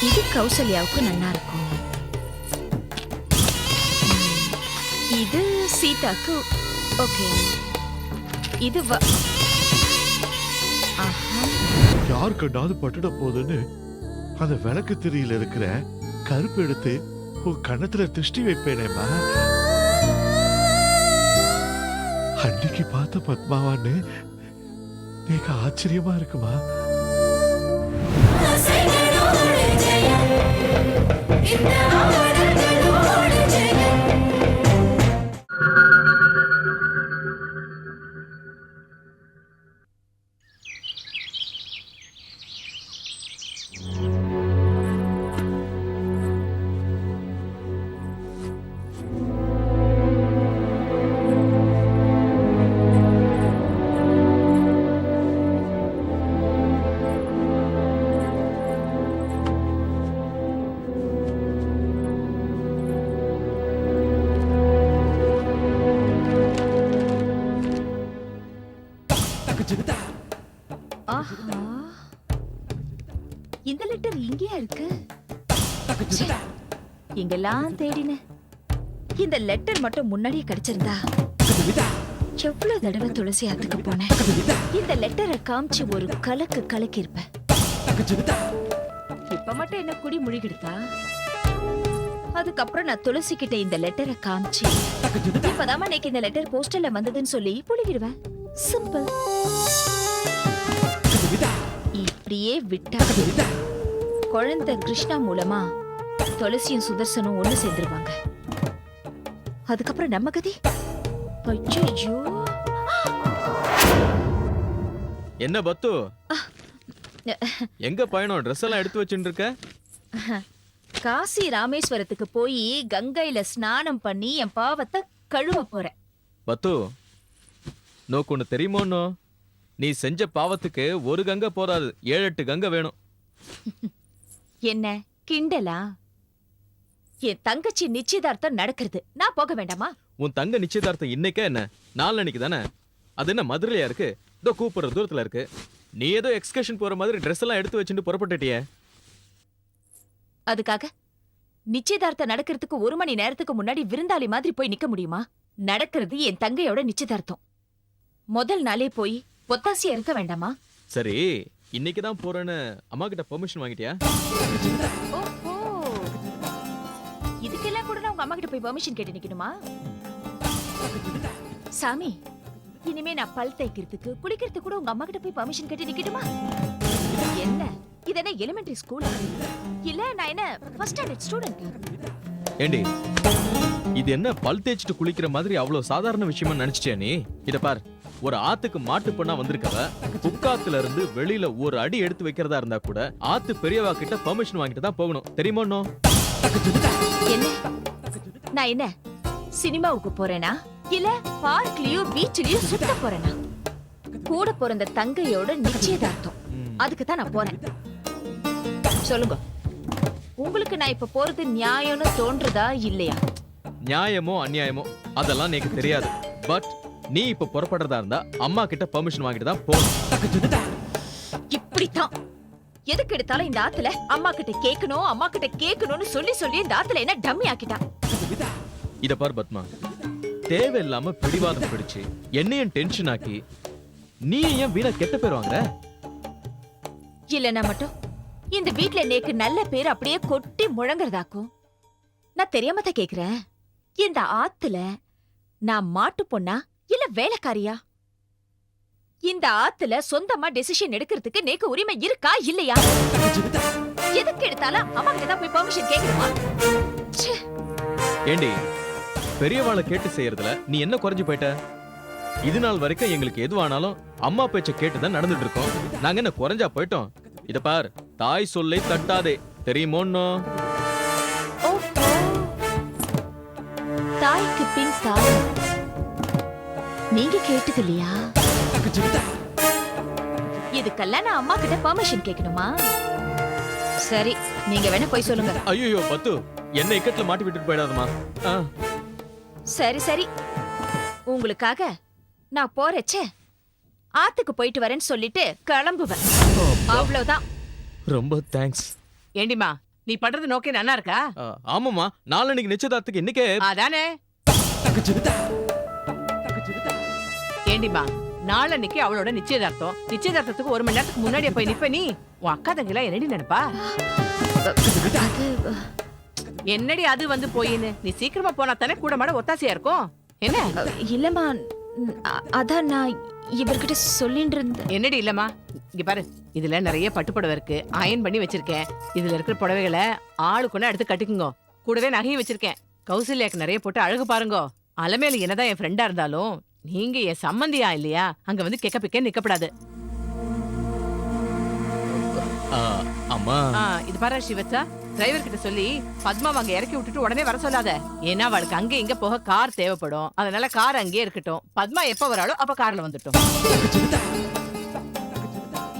இது கௌசல்யாவுக்கு நல்லா இருக்கும். இது சீதாக்கு ஓகே. இது யார் கண்டாவது பட்டுட போகுதுன்னு அந்த விளக்கு திரியில இருக்கிற கருப்பு எடுத்து உன் கண்ணத்துல திருஷ்டி வைப்பேனேம்மா. அன்னைக்கு பார்த்த பத்மாவான்னு எனக்கு ஆச்சரியமா இருக்குமா. இந்த லெட்டர் இங்கேயா இருக்கு? எங்கெல்லாம் தேடின இந்த லெட்டர் மட்டும் முன்னாடியே கிடைச்சிருந்தா எவ்வளவு தடவை துளசி ஆத்துக்கு போனேன். இந்த லெட்டரை காமிச்சு ஒரு கலக்கு கலக்கி இருப்பேன். இப்ப மட்டும் என்ன குடி முழுகிடுதா? அதுக்கப்புறம் நான் துளசி கிட்ட இந்த லெட்டரை காமிச்சு இப்பதான் இன்னைக்கு இந்த லெட்டர் போஸ்டர்ல வந்ததுன்னு சொல்லி புழுகிடுவேன். சிம்பிள். இப்படியே விட்டா குழந்தை கிருஷ்ணா மூலமா துளசியும் சுதர்சனும் ஒண்ணு சேர்ந்துருவாங்க. அதுக்கப்புறம் நம்ம கதி. ஐயோ, என்ன பத்து, எங்க பயணம்? ட்ரெஸ் எல்லாம் எடுத்து வச்சுட்டு இருக்க? காசி ராமேஸ்வரத்துக்கு போய் கங்கையில ஸ்நானம் பண்ணி என் பாவத்தை கழுவ போறேன். பத்து, நோக்கு ஒண்ணு தெரியுமோன்னோ, நீ செஞ்ச பாவத்துக்கு ஒரு கங்கை போதாது, 7-8 கங்கை வேணும். என்ன கிண்டலா? என் தங்கச்சி நிச்சயதார்த்தம் நடக்கிறது, நான் போக வேண்டாமா? உன் தங்க நிச்சயதார்த்தம் இன்னைக்கே என்ன, நாளன்னைக்கு தானே? அது என்ன மதுரையா இருக்கு? இதோ கூப்பிடுற தூரத்துல இருக்கு. நீ ஏதோ எக்ஸ்கர்ஷன் போற மாதிரி ட்ரெஸ் எல்லாம் எடுத்து வச்சுட்டு புறப்பட்டுட்டியே. அதுக்காக நிச்சயதார்த்தம் நடக்கிறதுக்கு 1 மணி நேரத்துக்கு முன்னாடி விருந்தாளி மாதிரி போய் நிக்க முடியுமா? நடக்கிறது என் தங்கையோட நிச்சயதார்த்தம். முதல் நாளே போய் பொத்தாசியா இருக்க வேண்டாமா? சரி, இன்னைக்கு தான் போறேன்னு அம்மா கிட்ட பெர்மிஷன் வாங்கிட்டியா? ஓஹோ, இதுக்கெல்லாம் கூட நான் உங்க அம்மா கிட்ட போய் பெர்மிஷன் கேட்டு நிக்கணுமா? சாமி, இனிமே நான் பல் தேய்க்கிறதுக்கு குளிக்கிறதுக்கு கூட உங்க அம்மா கிட்ட போய் பெர்மிஷன் கேட்டு நிக்கணுமா? என்ன இது, என்ன எலிமெண்டரி ஸ்கூல் இல்ல நான் என்ன ஃபர்ஸ்ட் ஸ்டாண்டர்ட் ஸ்டூடண்ட்? ஏண்டி, இது என்ன பல் தேய்ச்சிட்டு குளிக்கிற மாதிரி அவ்வளவு சாதாரண விஷயமா நினைச்சிட்டியா நீ? இத பார், ஒரு ஆத்துக்கு மாட்டு பொண்ணா வந்திருக்கவ புக்காத்துல இருந்து வெளியில ஒரு அடி எடுத்து வைக்கிறதா இருந்தா கூட ஆத்து பெரியவா கிட்ட பெர்மிஷன் வாங்கிட்டு தான் போகணும், தெரியுமோ? என்ன நான் என்ன சினிமாவுக்கு போறேனா இல்ல பார்க்லயோ பீச்லயோ சுத்த போறேனா? கூட பிறந்த தங்கையோட நிச்சயதார்த்தம், அதுக்கு தான் நான் போறேன். சொல்லுங்க, உங்களுக்கு நான் இப்ப போறது நியாயம்னு தோன்றதா இல்லையா? நியாயமோ அநியாயமோ அதெல்லாம் எனக்கு தெரியாது. பட் நீ இப்ப புறப்படுறதா இருந்தா அம்மா கிட்ட பெர்மிஷன் வாங்கிட்டு தான் போகணும். இப்படித்தான் எதுக்கு எடுத்தாலும் இந்த ஆத்துல அம்மா கிட்ட கேட்கணும் அம்மா கிட்ட கேட்கணும்னு சொல்லி சொல்லி இந்த ஆத்துல என்ன டம்மி ஆக்கிட்டா. இத பார் பத்மா, தேவையில்லாம பிடிவாதம் பிடிச்சு என்னையும் டென்ஷன் ஆக்கி நீ ஏன் வீணா கெட்ட பேர் வாங்குற? இல்லன்னா மட்டும் இந்த வீட்ல நேக்கு நல்ல பேர் அப்படியே கொட்டி முழங்குறதாக்கும். நான் தெரியாம தான் கேக்குறேன், இந்த ஆத்துல நான் மாட்டு பொண்ணா இல்ல வேலைக்காரியா? இந்த ஆத்துல சொந்தமா டெசிஷன் எடுக்கிறதுக்கு நேக்கு உரிமை இருக்கா இல்லையா? எதுக்கு எடுத்தாலும் அம்மா கிட்ட தான் போய் பெர்மிஷன் கேட்கணுமா? ஏண்டி, பெரியவாளை கேட்டு செய்யறதுல நீ என்ன குறைஞ்சு போயிட்ட? இது நாள் வரைக்கும் எங்களுக்கு எதுவானாலும் அம்மா பேச்ச கேட்டுதான் நடந்துட்டு இருக்கோம். நாங்க என்ன குறைஞ்சா போயிட்டோம்? இத பார், தாய் சொல்லை தட்டாதே, தெரியுமோன்னோ? தாய்க்கு பின் தாய் நீங்க கேட்டது இல்லையா? இதுக்கெல்லாம் நான் அம்மா கிட்ட பெர்மிஷன் கேட்கணுமா? சரி, நீங்க வேணா போய் சொல்லுங்க. ஐயோ பத்து, என்ன இக்கட்ல மாட்டி விட்டுட்டு போயிடாதமா. சரி சரி, உங்களுக்காக நான் போறச்சே ஆத்துக்கு போயிட்டு வரேன்னு சொல்லிட்டு கிளம்புவேன், அவ்வளவுதான். ரொம்ப தேங்க்ஸ். ஏண்டிமா, நீ பண்றது நோக்கே நல்லா இருக்கா? ஆமாமா, நாளைக்கு நிச்சயதார்த்தத்துக்கு இன்னைக்கே. அதானே. ஏண்டிமா, நாளன்னைக்கு அவளோட நிச்சயதார்த்தம். நிச்சயதார்த்தத்துக்கு 1 மணி நேரத்துக்கு முன்னாடியே போய் நிப்ப நீ? உன் அக்கா தங்கலாம் என்னடி நினைப்பா? என்னடி அது வந்து போயின்னு? நீ சீக்கிரமா போனா தானே கூட மாட ஒத்தாசையா இருக்கும். என்ன இல்லம்மா, அதான் நான் இவர்கிட்ட சொல்லிட்டு இருந்தேன். என்னடி இல்லம்மா, இங்க பாரு, இதுல நிறைய பட்டு புடவை இருக்கு, அயன் பண்ணி வச்சிருக்கேன். இதுல இருக்கிற புடவைகளை ஆளுக்குன்னா எடுத்து கட்டிக்குங்க. கூடவே நகையும் வச்சிருக்கேன். கௌசல்யாக்கு நிறைய போட்டு அழகு பாருங்க. அலமேல என்னதான் என் ஃப்ரெண்டா இருந்தாலும் நீங்க என் சம்மந்தியா இல்லையா? அங்க வந்து கெக்க பிக்க நிக்கப்படாது. அம்மா, இது பாரு சிவச்சா, டிரைவர் கிட்ட சொல்லி பத்மா அங்க இறக்கி விட்டுட்டு உடனே வர சொல்லாத. ஏன்னா அவளுக்கு அங்க இங்க போக கார் தேவைப்படும். அதனால கார் அங்கேயே இருக்கட்டும். பத்மா எப்ப வராளோ அப்ப கார்ல வந்துட்டோம்.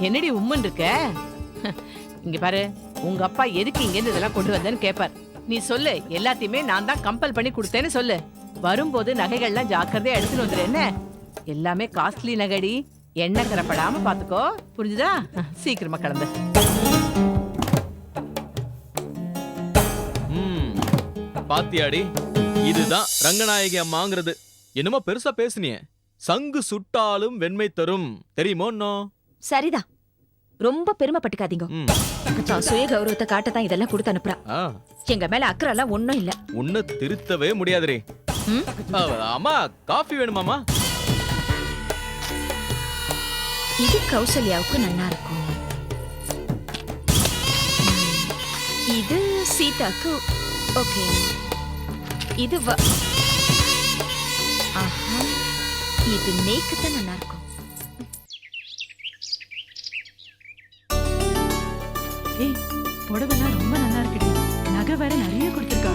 என்னடி உம்மன் இருக்க? இங்க பாரு, உங்க அப்பா எதுக்கு இங்க இருந்து இதெல்லாம் கொண்டு வந்தேன்னு கேப்பார். நீ சொல்லு, எல்லாத்தையுமே நான் தான் கம்பல் பண்ணி கொடுத்தேன்னு சொல்லு. வரும்போது நகைகள்லாம் ஜாக்கிரதையா எடுத்துட்டு வந்துரு. என்ன எல்லாமே காஸ்ட்லி நகடி, எண்ணெய் கரப்படாம பாத்துக்கோ, புரிஞ்சுதா? சீக்கிரமா கிளம்பு. பாத்தியாடி, இதுதான் ரங்கநாயகி அம்மாங்கிறது. என்னமோ பெருசா பேசுனியே. சங்கு சுட்டாலும் வெண்மை தரும், தெரியுமோ? சரிதான், ரொம்ப பெருமைப்பட்டுக்காதீங்க. சுய கௌரவத்தை காட்டத்தான் இதெல்லாம் கொடுத்து அனுப்புறா. எங்க மேல அக்கறை எல்லாம் ஒண்ணும் இல்ல. உன்னை திருத்தவே முடியாதுரே. அம்மா, காஃபி வேணுமாமா? இது கௌசல்யாவுக்கு நல்லா இருக்கும். இது சீதாக்கு ஓகே. இது ஆஹா, இது நேக்கு தான் நல்லா இருக்கும். ஏய், புடவைலாம் ரொம்ப நல்லா இருக்குடி. நகை வேற நிறைய கொடுத்துருக்கா.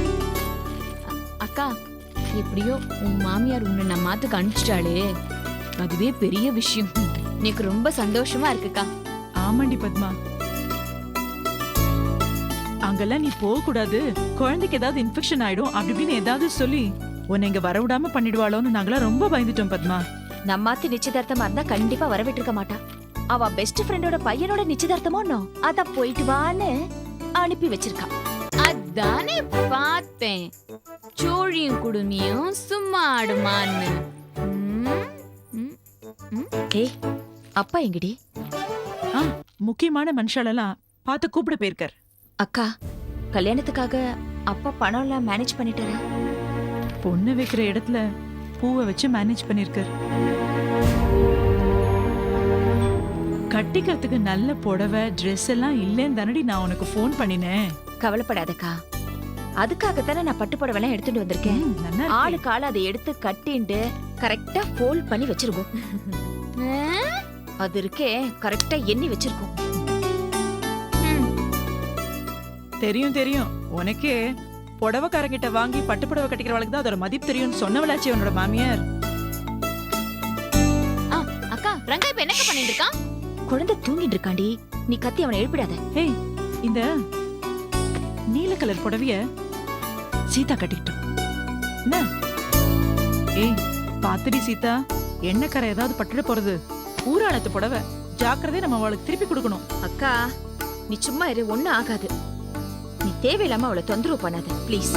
அக்கா, எப்படியோ உன் மாமியார் உன்னை நம்ம மாத்துக்கு அனுப்பிச்சிட்டாளே, அதுவே பெரிய விஷயம். எனக்கு ரொம்ப சந்தோஷமா இருக்குக்கா. ஆமாண்டி பத்மா, அங்கெல்லாம் நீ போக கூடாது, குழந்தைக்கு ஏதாவது இன்ஃபெக்ஷன் ஆயிடும் அப்படி இப்படின்னு ஏதாவது சொல்லி உன்னை இங்க வரவிடாம பண்ணிடுவாளோன்னு நாங்களாம் ரொம்ப பயந்துட்டோம் பத்மா. நம்மாத்து நிச்சயதார்த்தமா இருந்தா கண்டிப்பா வரவிட்டிருக்க மாட்டா. அவ பெஸ்ட் ஃப்ரெண்டோட பையனோட நிச்சயதார்த்தமோ அத போயிட்டு வான்னு அனுப்பி வச்சிருக்கா. அதானே பார்த்தேன், சோழியும் குடுமியும் சும்மா ஆடுமான்னு. ஏய், அப்பா எங்கடி? முக்கியமான மனுஷாலெல்லாம் பார்த்து கூப்பிட போயிருக்கார். அக்கா, கல்யாணத்துக்காக அப்பா பணம் எல்லாம் மேனேஜ் பண்ணிட்டாரா? பொண்ணு வைக்கிற இடத்துல பூவை வச்சு மேனேஜ் பண்ணிருக்கார். கட்டிக்கிறதுக்கு நல்ல புடவை ட்ரெஸ் எல்லாம் இல்லைன்னு தானடி நான் உனக்கு ஃபோன் பண்ணினேன். கவலைப்படாதக்கா, அதுக்காகத்தானே நான் பட்டு புடவை எல்லாம் எடுத்துட்டு வந்திருக்கேன். ஆளுக்கு ஆளு அதை எடுத்து கட்டிண்டு கரெக்டா ஃபோல்ட் பண்ணி வச்சிருக்கோம். அது இருக்கே, கரெக்டா எண்ணி வச்சிருக்கோம். தெரியும் தெரியும், உனக்கே புடவைக்காரங்கிட்ட வாங்கி பட்டு புடவை கட்டிக்கிறவளுக்கு தான் அதோட மதிப்பு தெரியும்னு சொன்னவளாச்சு உன்னோட மாமியார். அக்கா, ரங்கா இப்ப என்ன பண்ணிட்டு இருக்கான்? குழந்தை தூங்கிட்டு இருக்காண்டி, நீ கத்தி அவனை எழுப்பிடாத. ஏய், இந்த நீல கலர் புடவைய சீதா கட்டிக்கிட்டோம். என்ன? ஏய், பாத்துடி சீதா, எண்ணெய்க்கரை ஏதாவது பட்டுட போறது. ஊராளத்து புடவை, ஜாக்கிரதை, நம்ம அவளுக்கு திருப்பி கொடுக்கணும். அக்கா, நீ சும்மா இரு, ஒண்ணும் ஆகாது. நீ தேவையில்லாம அவளை தொந்தரவு பண்ணாத ப்ளீஸ்.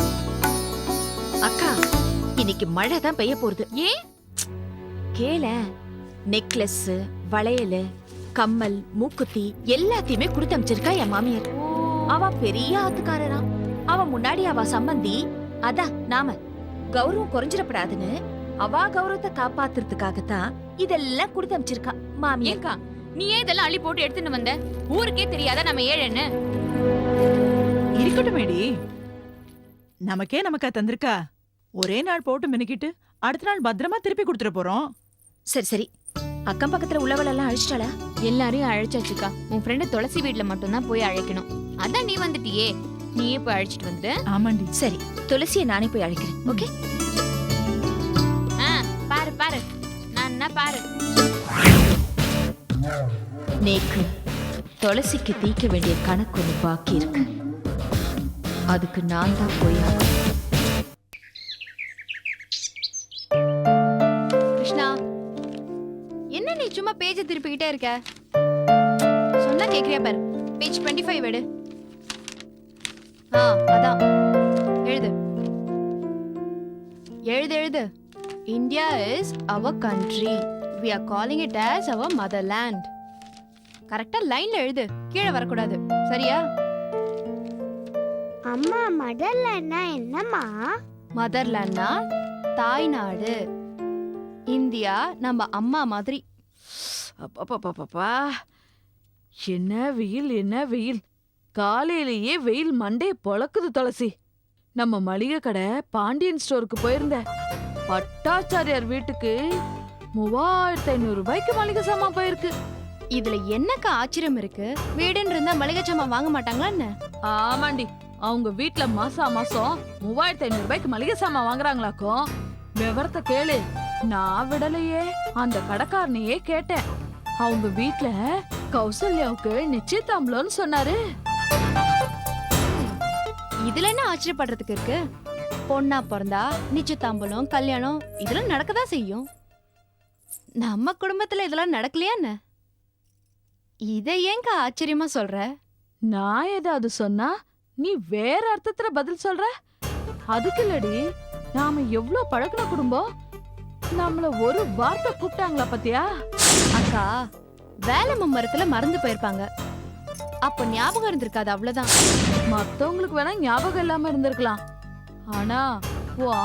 அக்கா, இன்னைக்கு மழை தான் பெய்ய போறது. ஏன் கேள, நெக்லஸ், வளையல், கம்மல், மூக்குத்தி எல்லாத்தையுமே கொடுத்து அமைச்சிருக்கா என் மாமியார். அவ பெரிய ஆத்துக்காரரா. அவ முன்னாடி அவ சம்பந்தி. அதான் நாம கௌரவம் குறைஞ்சிடப்படாதுன்னு அவ கௌரவத்தை காப்பாத்துறதுக்காகத்தான் இதெல்லாம் கொடுத்து அமைச்சிருக்கா மாமியார். ஏக்கா, நீ ஏன் இதெல்லாம் அள்ளி போட்டு எடுத்துன்னு வந்த? ஊருக்கே தெரியாத நம்ம ஏழன்னு. இருக்கட்டுமேடி, நமக்கே நமக்கா தந்திருக்கா. ஒரே நாள் போட்டு மினுக்கிட்டு அடுத்த நாள் பத்திரமா திருப்பி கொடுத்துட போறோம். சரி சரி, அக்கம் பக்கத்துல உள்ளவளெல்லாம் அழிச்சிட்டாளா? எல்லாரையும் அழைச்சாச்சுக்கா. உன் ஃப்ரெண்டு துளசி வீட்ல மட்டும்தான் போய் அழைக்கணும். அதான் நீ வந்துட்டியே, நீயே போய் அழைச்சிட்டு வந்து. ஆமாண்டி. சரி, துளசியை நானே போய் அழைக்கிறேன். ஓகே, பாரு பாரு, நான் என்ன பாரு. நேக்கு துளசிக்கு தீக்க வேண்டிய கணக்கு ஒண்ணு பாக்கி இருக்கு. அதுக்கு நான் தான் போய் கிருஷ்ணா, என்ன நீ சும்மா பேஜை திருப்பிக்கிட்டே இருக்க? சொன்னா கேக்குறியா பாரு. பேஜ் 25 எடு. அதான் எழுது எழுது எழுது. India is our country. we are calling it as our motherland. கரெக்டா லைன்ல எழுது, கீழே வரக்கூடாது, சரியா? அம்மா மதர்லேண்ட்னா என்னம்மா? மதர்லேண்ட்னா தாய்நாடு. இந்தியா நம்ம அம்மா மாதிரி. அப்பா என்ன வெயில் என்ன வெயில். காலையிலேயே வெயில் மண்டே பொளக்குது துளசி. நம்ம மளிகை கடை பாண்டியன் ஸ்டோருக்கு போயிருந்த பட்டாச்சாரியார் வீட்டுக்கு 3500 ரூபாய்க்கு மளிகை சாமான் போயிருக்கு. இதுல என்னக்கா ஆச்சரியம் இருக்கு? வீடுன்னு இருந்தா மளிகை சாமான் வாங்க மாட்டாங்களா என்ன? ஆமாண்டி, அவங்க வீட்ல மாசம் 3500 ரூபாய்க்கு மளிகை சாமான் வாங்குறாங்களாக்கும். விவரத்தை கேளு. நான் விடலையே, அந்த கடைக்காரனையே கேட்டேன். அவங்க வீட்ல கௌசல்யாவுக்கு நிச்சயதாம்பலம்னு சொன்னாரு. இதுல என்ன ஆச்சரியப்படுறதுக்கு இருக்கு? பொண்ணா பிறந்தா நிச்சயதாம்பலம் கல்யாணம் இதெல்லாம் நடக்கதான் செய்யும். நம்ம குடும்பத்துல இதெல்லாம் நடக்கலையா என்ன? இதை ஏங்க ஆச்சரியமா சொல்ற? நான் ஏதாவது சொன்னா நீ வேற அர்த்தத்துல பதில் சொல்ற. அதுக்கு இல்லடி, நாம எவ்வளவு பழக்கின குடும்பம். நம்மள ஒரு வார்த்தை கூப்பிட்டாங்களா பத்தியா? அக்கா வேலை மும்மரத்துல மறந்து போயிருப்பாங்க, அப்ப ஞாபகம் இருந்திருக்காது, அவ்வளவுதான். மத்தவங்களுக்கு வேணா ஞாபகம் இல்லாம இருந்திருக்கலாம். ஆனா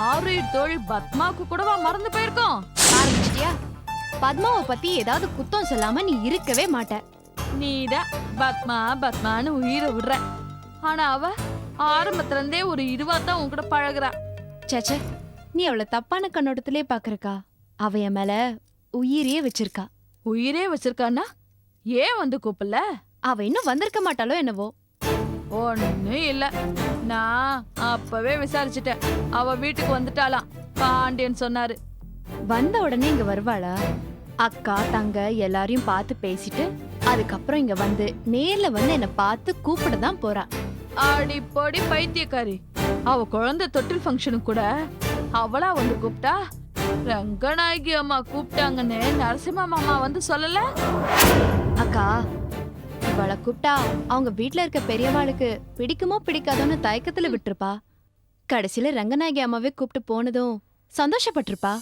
ஆறு தோழி பத்மாவுக்கு கூடவா மறந்து போயிருக்கோம்? ஆரம்பிச்சிட்டியா? பத்மாவை பத்தி ஏதாவது குத்தம் சொல்லாம நீ இருக்கவே மாட்ட. நீதான் பத்மா பத்மான்னு உயிரை விடுற. ஆனா அவ ஆரம்பத்துல இருந்தே ஒரு இதுவாத்தான் உன் கூட பழகுறா. சேச்சே, நீ அவளை தப்பான கண்ணோட்டத்திலே பாக்குறக்கா. அவ என் மேல உயிரையே வச்சிருக்கா. உயிரே வச்சிருக்கான்னா ஏன் வந்து கூப்பிடல? அவ இன்னும் வந்திருக்க மாட்டாளோ என்னவோ. ஒண்ணு இல்ல, நான் அப்பவே விசாரிச்சுட்டேன். அவ வீட்டுக்கு வந்துட்டாளாம், பாண்டியன் சொன்னாரு. வந்த உடனே இங்க வருவாளா? அக்கா தங்க எல்லாரையும் பார்த்து பேசிட்டு அதுக்கப்புறம் இங்க வந்து நேர்ல வந்து என்ன பார்த்து கூப்பிட தான் போறா. அடிப்பொடி பைத்தியக்காரி. அவ குழந்தை தொட்டில் ஃபங்க்ஷனுக்கு கூட அவளா வந்து கூப்பிட்டா. ரங்கநாயகி அம்மா கூப்பிட்டாங்கன்னு நரசிம்ம மாமா வந்து சொல்லல. அக்கா இவளை கூப்பிட்டா அவங்க வீட்ல இருக்க பெரியவாளுக்கு பிடிக்குமோ பிடிக்காதோன்னு தயக்கத்துல விட்டுருப்பா. கடைசியில ரங்கநாயகி அம்மாவே கூப்பிட்டு போனதும் சந்தோஷப்பட்டிருப்பா.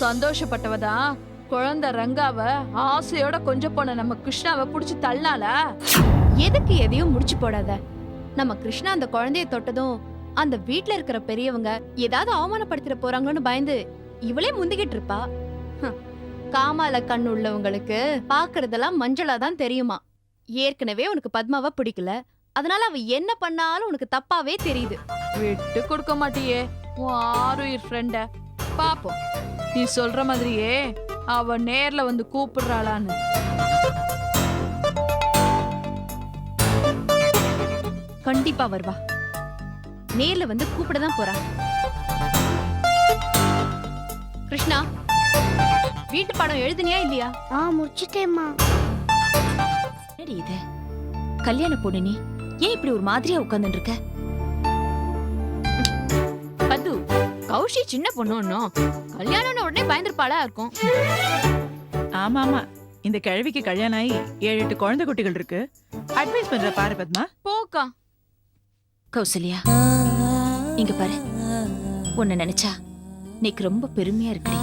சந்தோஷப்பட்டவதான் குழந்தை ரங்காவ ஆசையோட கொஞ்சம் போன நம்ம கிருஷ்ணாவை புடிச்சு தள்ளால. எதுக்கு எதையும் முடிச்சு போடாத. நம்ம கிருஷ்ணா அந்த குழந்தைய தொட்டதும் அந்த வீட்ல இருக்கிற பெரியவங்க ஏதாவது அவமானப்படுத்திட போறாங்களோன்னு பயந்து இவளே முந்திக்கிட்டு இருப்பா. காமால கண்ணு உள்ளவங்களுக்கு பாக்குறதெல்லாம் மஞ்சளா தான் தெரியுமா. ஏற்கனவே உனக்கு பத்மாவா பிடிக்கல, அதனால அவ என்ன பண்ணாலும் உனக்கு தப்பாவே தெரியுது. விட்டு கொடுக்க மாட்டியே உன் ஆறுயிர் ஃப்ரெண்ட. பாப்போம், நீ சொல்ற மாதிரியே அவ நேர்ல வந்து கூப்பிடுறாளான்னு. கண்டிப்பா வருவா. நேர்ல வந்து கூப்பிட தான் போறா. கிருஷ்ணா, வீட்டு பாடம் எழுதுனியா இல்லையா? முடிச்சிட்டேம்மா. என்னடி இது? கல்யாண பொண்ணு நீ ஏன் இப்படி ஒரு மாதிரியா உட்கார்ந்துட்டு இருக்க? பத்து கௌஷி சின்ன பொண்ணு கல்யாணம்னு உடனே பயந்துருப்பாளா இருக்கும். ஆமா ஆமா, இந்த கிழவிக்கு கல்யாணம் ஆகி 7-8 குழந்தை குட்டிகள் இருக்கு. அட்வைஸ் பண்ற பாரு பத்மா. போக்கா கௌசல்யா, இங்க பாரு. உன்னை நினைச்சா நீக்கு ரொம்ப பெருமையா இருக்குடி.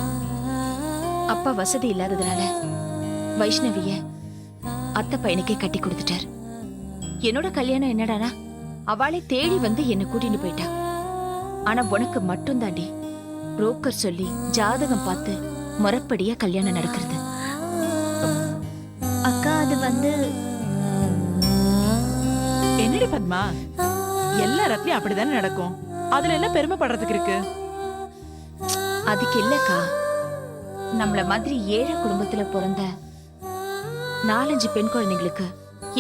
அப்பா வசதி இல்லாததுனால வைஷ்ணவிய அத்தை பையனுக்கே கட்டி கொடுத்துட்டார். என்னோட கல்யாணம் என்னடானா அவளை தேடி வந்து என்ன கூட்டிட்டு போயிட்டா. ஆனா உனக்கு மட்டும் தாண்டி புரோக்கர் சொல்லி ஜாதகம் பார்த்து முறைப்படியா கல்யாணம் நடக்கிறது. அக்கா அது வந்து என்னடி பத்மா, எல்லா இடத்துலயும் அப்படிதானே நடக்கும். அதுல என்ன பெருமைப்படுறதுக்கு இருக்கு? அதுக்கு இல்லக்கா, நம்மள மாதிரி ஏழை குடும்பத்துல பிறந்த 4-5 பெண் குழந்தைங்களுக்கு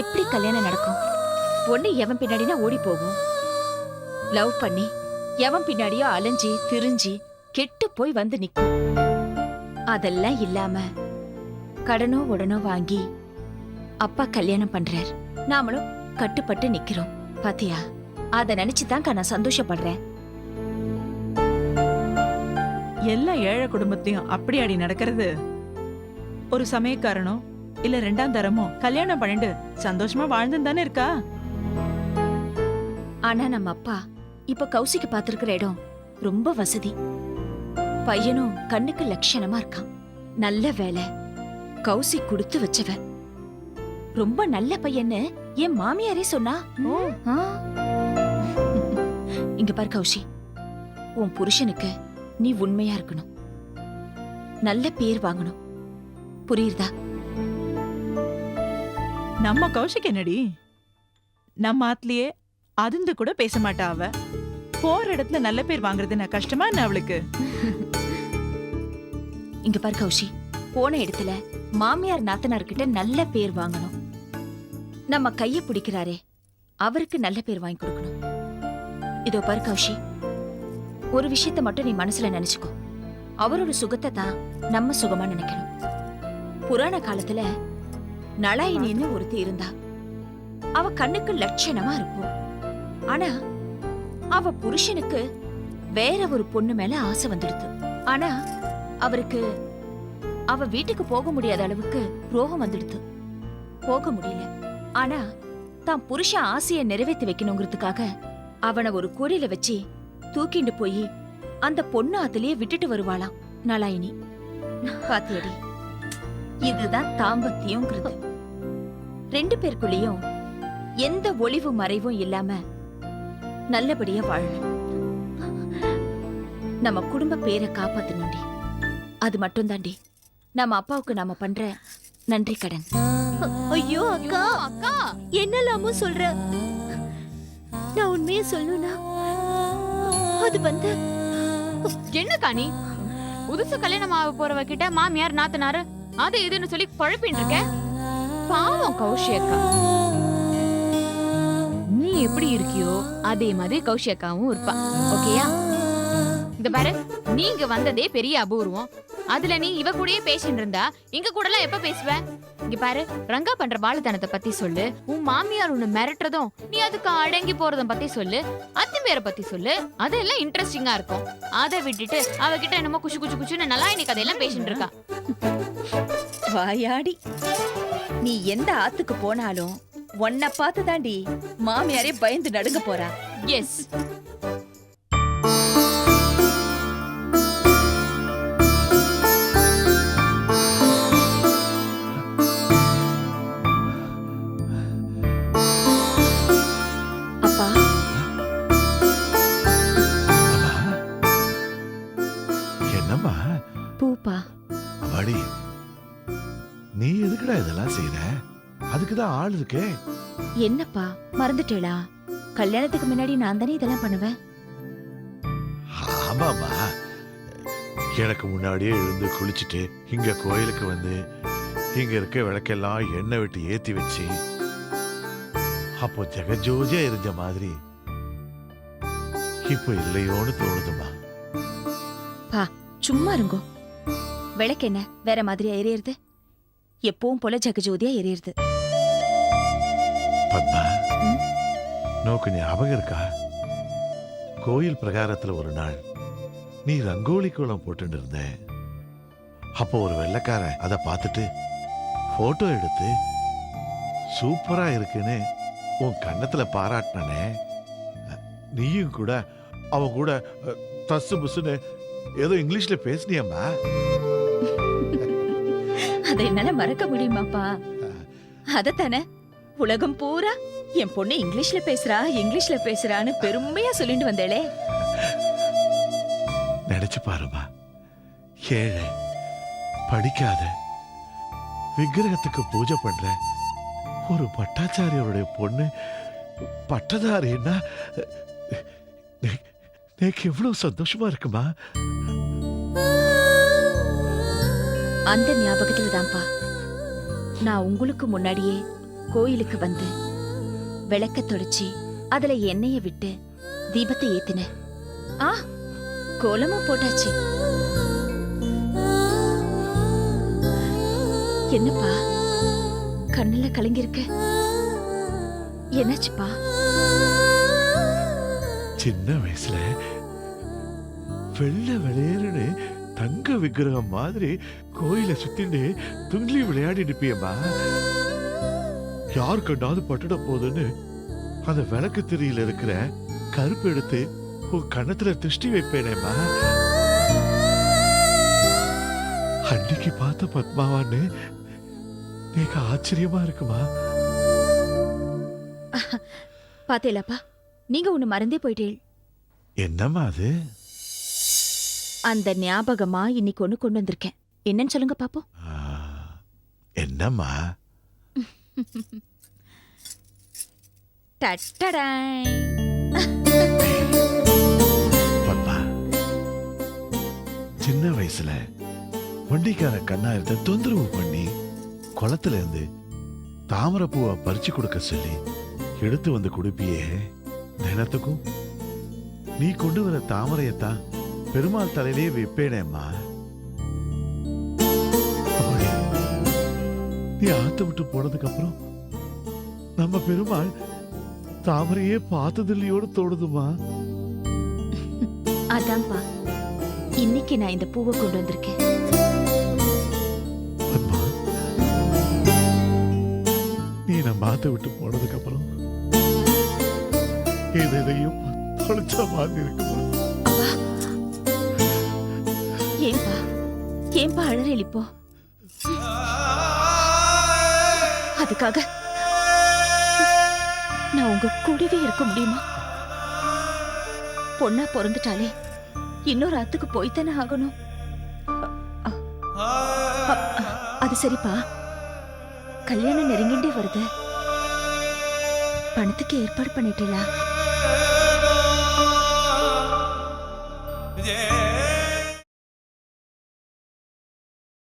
எப்படி கல்யாணம் நடக்கும்? ஒண்ணு எவன் பின்னாடினா ஓடி போகும், லவ் பண்ணி எவன் பின்னாடியோ அலைஞ்சி திரிஞ்சி கெட்டு போய் வந்து நிக்கும். அதெல்லாம் இல்லாம கடனோ உடனோ வாங்கி அப்பா கல்யாணம் பண்றார், நாமளும் கட்டுப்பட்டு நிக்கிறோம். பாத்தியா, அத நினைச்சுதான் நான் சந்தோஷப்படுறேன். எல்லா ஏழை குடும்பத்தையும் அப்படி அடி நடக்கிறது. ஒரு சமயக்காரனோ இல்ல 2ஆம் தரமோ கல்யாணம் பண்ணிட்டு சந்தோஷமா வாழ்ந்து தானே இருக்கா. ஆனா நம்ம அப்பா இப்ப கௌசிக்கு பாத்திருக்கிற இடம் ரொம்ப வசதி. பையனும் கண்ணுக்கு லட்சணமா இருக்கான். நல்ல வேலை. கௌசி கொடுத்து வச்சவ. ரொம்ப நல்ல பையன்னு என் மாமியாரே சொன்னா. ஆ. இங்க பாரு கௌசி, உன் புருஷனுக்கு நீ உண்மையா இருக்கணும், நல்ல பேர் வாங்கணும். புரியுதா? நம்ம கௌஷிக் என்னடி, நம்ம ஆத்துலயே அதிர்ந்து கூட பேச மாட்டா அவ. போற இடத்துல நல்ல பேர் வாங்குறது என்ன கஷ்டமா என்ன அவளுக்கு? இங்க பாரு கௌஷி, போன இடத்துல மாமியார் நாத்தனார்கிட்ட நல்ல பேர் வாங்கணும். நம்ம கைய பிடிக்கிறாரே அவருக்கு நல்ல பேர் வாங்கி கொடுக்கணும். இதோ பாரு கௌஷி, ஒரு விஷயத்த மட்டும் நீ மனசுல நினைச்சுக்கோ. அவரோட சுகத்தை தான் நம்ம சுகமா நினைக்கணும். புராண காலத்துல நளாயினின்னு ஒருத்தி இருந்தா. அவ கண்ணுக்கு லட்சணமா இருக்கும். ஆனா அவ புருஷனுக்கு வேற ஒரு பொண்ணு மேல ஆசை வந்துடுது. ஆனா அவருக்கு அவ வீட்டுக்கு போக முடியாத அளவுக்கு ரோகம் வந்துடுது. போக முடியல. ஆனா தான் புருஷன் ஆசைய நிறைவேற்றி வைக்கணுங்கிறதுக்காக அவனை ஒரு கூடையில வச்சு தூக்கிண்டு போய் அந்த பொண்ணு அதுலயே விட்டுட்டு வருவாளாம் நளாயினி. பாத்தியடி, இதுதான் தாம்பத்தியம்ங்கிறது. ரெண்டு பேருக்குள்ளேயும் எந்த ஒளிவு மறைவும் இல்லாம நல்லபடியா வாழணும். நம்ம குடும்ப பேரை காப்பாத்தணும்டி. அது மட்டும் தாண்டி நம்ம அப்பாவுக்கு நாம பண்ற நன்றி கடன். ஐயோ அக்கா, அக்கா என்னலாமோ சொல்ற. நான் உண்மையை சொல்லணும்னா அது வந்து என்னக்கா நீ புதுசு கல்யாணம் ஆக போறவ கிட்ட மாமியார் நாத்தனாரு அது இதுன்னு சொல்லி குழப்பின்னு இருக்க? பாவம் கௌஷி அக்கா. நீ எப்படி இருக்கியோ அதே மாதிரி கௌஷி அக்காவும் இருப்பா. ஓகேயா? இந்த பாரு, நீங்க வந்ததே பெரிய அபூர்வம். அதுல நீ இவ கூடயே பேசிட்டு இருந்தா இங்க கூட எல்லாம் எப்ப பேசுவ? இங்க பாரு, ரங்கா பண்ற பாலுத்தனத்தை பத்தி சொல்லு. உன் மாமியார் உன்னை மிரட்டுறதும் நீ அதுக்கு அடங்கி போறதும் பத்தி சொல்லு. அத்திம்பேரை பத்தி சொல்லு. அதெல்லாம் இன்ட்ரெஸ்டிங்கா இருக்கும். அதை விட்டுட்டு அவகிட்ட என்னமோ குச்சு குச்சு குச்சுன்னு நல்லா இன்னைக்கு கதையெல்லாம் பேசிட்டு இருக்கா. வாயாடி, நீ எந்த ஆத்துக்கு போனாலும் உன்னை பார்த்து தாண்டி மாமியாரே பயந்து நடுங்க போறா. எஸ், அப்பா, என்னம்மா பூப்பா. அவாடி, நீ எதுக்குடா இதெல்லாம் செய்யற? அதுக்குதான் ஆள் இருக்கே. என்னப்பா மறந்துட்டேளா? கல்யாணத்துக்கு முன்னாடி நான் தானே இதெல்லாம் பண்ணுவேன். ஆமாமா, எனக்கு முன்னாடியே எழுந்து குளிச்சுட்டு இங்க கோயிலுக்கு வந்து இங்க இருக்க விளக்கெல்லாம் எண்ணெய் விட்டு ஏத்தி வச்சு அப்போ ஜெகஜோதியா இருந்த மாதிரி இப்போ இல்லையோன்னு தோணுதுமா. பா சும்மா இருங்கோ. விளக்கு என்ன வேற மாதிரியா எரியறது? எப்பவும் போல ஜெகஜோதியா எரியறது. பத்மா, ம்? நோக்கு ஞாபகம் இருக்கா? கோயில் பிரகாரத்துல ஒரு நாள் நீ ரங்கோலி கோலம் போட்டு இருந்த. அப்போ ஒரு வெள்ளைக்காரன் அதை பார்த்துட்டு போட்டோ எடுத்து சூப்பரா இருக்குன்னு உன் கண்ணத்துல பாராட்டினே. நீயும் கூட அவன் கூட தசு புசுன்னு ஏதோ இங்கிலீஷ்ல பேசினியம்மா. அதை என்னால மறக்க முடியுமாப்பா? அதத்தானே உலகம் பூரா என் பொண்ணு இங்கிலீஷ்ல பேசுறா இங்கிலீஷ்ல பேசுறான்னு பெருமையா சொல்லிட்டு வந்தேளே. நினைச்சு பாருமா, ஏழை படிக்காத விக்கிரகத்துக்கு பூஜை பண்ற ஒரு பட்டாச்சாரியோடைய பொண்ணு பட்டதாரின்னா எனக்கு எவ்வளவு சந்தோஷமா இருக்குமா. அந்த ஞாபகத்துல தான்ப்பா நான் உங்களுக்கு முன்னாடியே கோயிலுக்கு வந்து விளக்க தொடச்சி அதுல எண்ணெய விட்டு தீபத்தை ஏத்தினேன். ஆ, கோலமும் போட்டாச்சு. என்னப்பா கண்ணுல கலங்கிருக்க? என்னாச்சுப்பா? சின்ன வயசுல வெள்ளை வெளியேறுன்னு தங்க விக்கிரகம் மாதிரி கோயில சுத்தின்னு துள்ளி விளையாடி நிப்பியம்மா. யார் கண்டாவது பட்டுட போதுன்னு அந்த விளக்கு திரியில இருக்கிற கருப்பு எடுத்து உன் கண்ணத்துல திருஷ்டி வைப்பேனேம்மா. அன்னைக்கு பார்த்த பத்மாவான்னு எனக்கு ஆச்சரியமா இருக்குமா. பாத்தேலாப்பா, நீங்க ஒண்ணு மறந்தே போயிட்டீள். என்னம்மா அது? அந்த ஞாபகமா இன்னைக்கு ஒண்ணு கொண்டு வந்திருக்கேன். என்னன்னு சொல்லுங்க பாப்போம். என்னம்மா? டட்டடாய். பத்மா, சின்ன வயசுல வண்டிக்கார கண்ணாயிரத்தை தொந்தரவு பண்ணி குளத்துல இருந்து தாமரை பூவை பறிச்சு கொடுக்க சொல்லி எடுத்து வந்து கொடுப்பியே. தினத்துக்கும் நீ கொண்டு வர தாமரையத்தான் பெருமாள் தலையிலே வைப்பேனேம்மா. அப்படி நீ ஆத்த விட்டு போனதுக்கு அப்புறம் நம்ம பெருமாள் தாமரையே பார்த்ததில்லையோடு தோடுதுமா. அதான்ப்பா, இன்னைக்கு நான் இந்த பூவை கொண்டு வந்திருக்கேன். அம்மா, நீ நம்ம ஆத்த விட்டு போனதுக்கு அப்புறம் எதையும் தொலைச்ச மாதிரி இருக்குமா. ஏன்பா ஏன்பா அழறேன் இப்போ? அதுக்காக நான் உங்க கூடவே இருக்க முடியுமா? பொண்ணா பிறந்துட்டாலே இன்னொரு அத்துக்கு போய்த்தானே ஆகணும். அது சரிப்பா, கல்யாணம் நெருங்கிண்டே வருது. பணத்துக்கு ஏற்பாடு பண்ணிட்டீங்களா? Yeah.